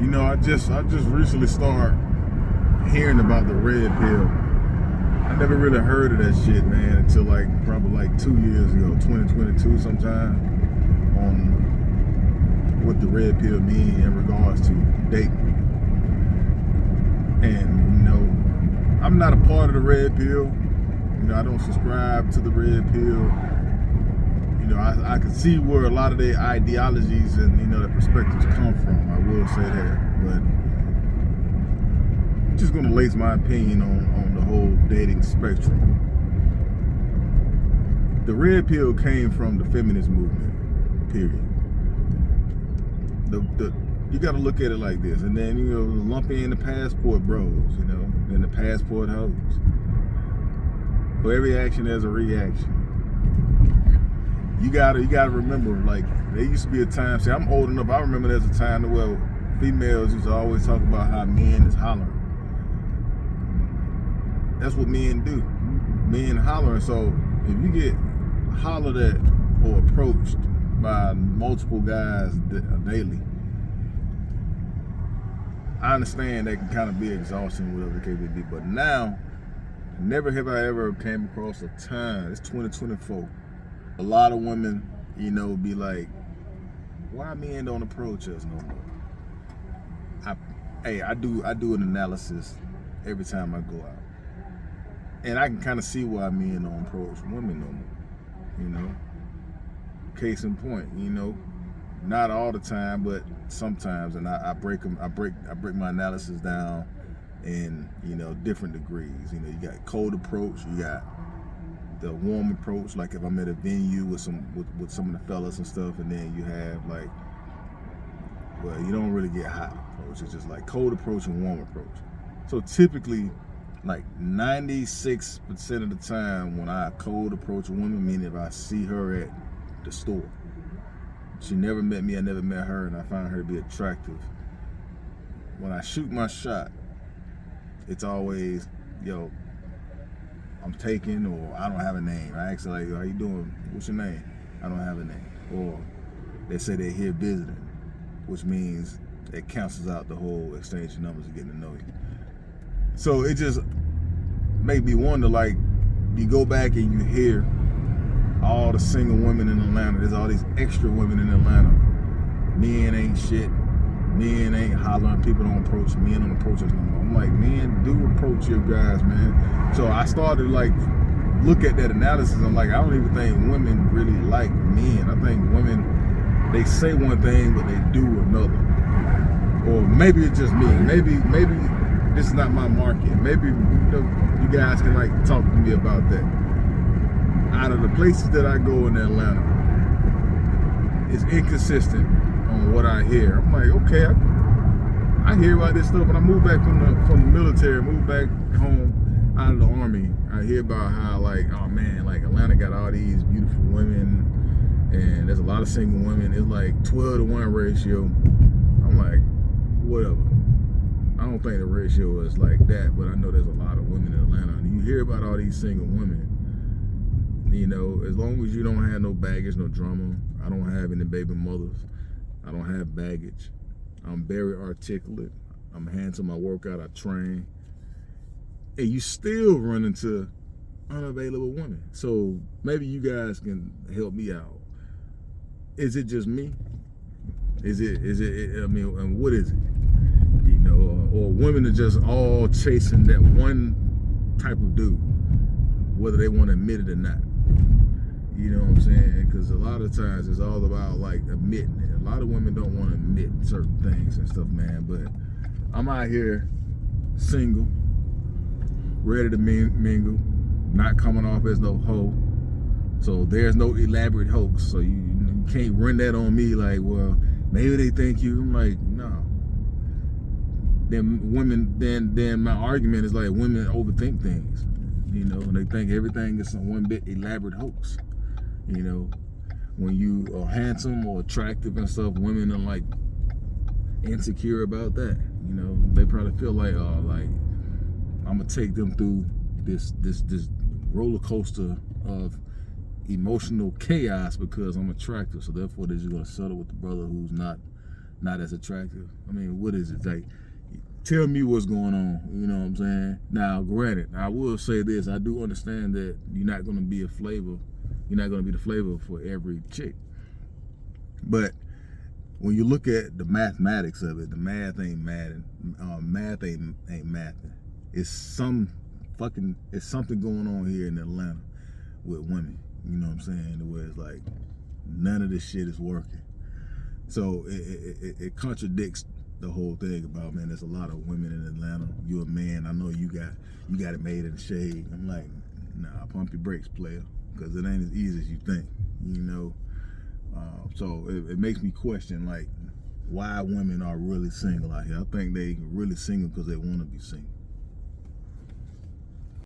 You know, I just recently started hearing about the red pill. I never really heard of that shit, man, until probably 2 years ago, 2022 sometime, on what the red pill means in regards to dating. And, you know, I'm not a part of the red pill. You know, I don't subscribe to the red pill. You know, I can see where a lot of their ideologies and, you know, their perspectives come from. I will say that. But I'm just going to lace my opinion on the whole dating spectrum. The red pill came from the feminist movement, period. You got to look at it like this. And then, you know, lump in the passport bros, you know, and the passport hoes. For every action, there's a reaction. You gotta remember, like, there used to be a time, see, I'm old enough, I remember there's a time where females used to always talk about how men is hollering. That's what men do. Men hollering. So if you get hollered at or approached by multiple guys daily, I understand that can kind of be exhausting, whatever the case may be. But now, never have I ever came across a time, it's 2024, a lot of women, you know, be like, why men don't approach us no more? I do an analysis every time I go out. And I can kind of see why men don't approach women no more, you know? Case in point, you know, not all the time, but sometimes, and I break my analysis down in, you know, different degrees. You know, you got cold approach, you got the warm approach, like if I'm at a venue with some of the fellas and stuff, and then you have like, well, you don't really get hot approach. It's just like cold approach and warm approach. So typically, like 96% of the time when I cold approach a woman, meaning if I see her at the store, she never met me, I never met her, and I find her to be attractive, when I shoot my shot, it's always, yo, I'm taken, or I don't have a name. I ask her, like, how you doing? What's your name? I don't have a name. Or they say they're here visiting, which means it cancels out the whole exchange of numbers and getting to know you. So it just made me wonder, like, you go back and you hear all the single women in Atlanta. There's all these extra women in Atlanta. Men ain't shit. Men ain't hollering. People don't approach. Men don't approach us no more. I'm like, men do approach your guys, man. So I started like look at that analysis. I'm like, I don't even think women really like men. I think women, they say one thing but they do another. Or maybe it's just me. Maybe this is not my market. Maybe you guys can like talk to me about that. Out of the places that I go in Atlanta, it's inconsistent on what I hear. I'm like, okay, I hear about this stuff. When I moved back from the military, moved back home out of the Army, I hear about how like, oh man, like Atlanta got all these beautiful women, and there's a lot of single women. It's like 12-to-1 ratio. I'm like, whatever. I don't think the ratio is like that, but I know there's a lot of women in Atlanta, and you hear about all these single women. You know, as long as you don't have no baggage, no drama. I don't have any baby mothers. I don't have baggage. I'm very articulate. I'm handsome. I work out. I train. And you still run into unavailable women. So maybe you guys can help me out. Is it just me? Is it, I mean, and what is it? You know, or women are just all chasing that one type of dude, whether they want to admit it or not. You know what I'm saying? Because a lot of times it's all about like admitting it. A lot of women don't want to admit certain things and stuff, man. But I'm out here single, ready to mingle, not coming off as no hoe. So there's no elaborate hoax. So you can't run that on me like, well, maybe they think you. I'm like, no. Then my argument is like women overthink things. You know, and they think everything is some one bit elaborate hoax. You know, when you are handsome or attractive and stuff, women are like insecure about that. You know, they probably feel like, oh, like I'm gonna take them through this roller coaster of emotional chaos because I'm attractive. So therefore, they're just gonna settle with the brother who's not not as attractive? I mean, what is it? Like, tell me what's going on. You know what I'm saying? Now, granted, I will say this: I do understand that you're not going to be a flavor. You're not going to be the flavor for every chick. But when you look at the mathematics of it, the math ain't mathing. Math ain't mathing. It's something going on here in Atlanta with women. You know what I'm saying? Where it's like none of this shit is working. So it contradicts the whole thing about, man, there's a lot of women in Atlanta. You're a man. I know you got it made in the shade. I'm like, nah, pump your brakes, player, because it ain't as easy as you think. You know. So it makes me question, like, why women are really single out here. I think they really single because they want to be single.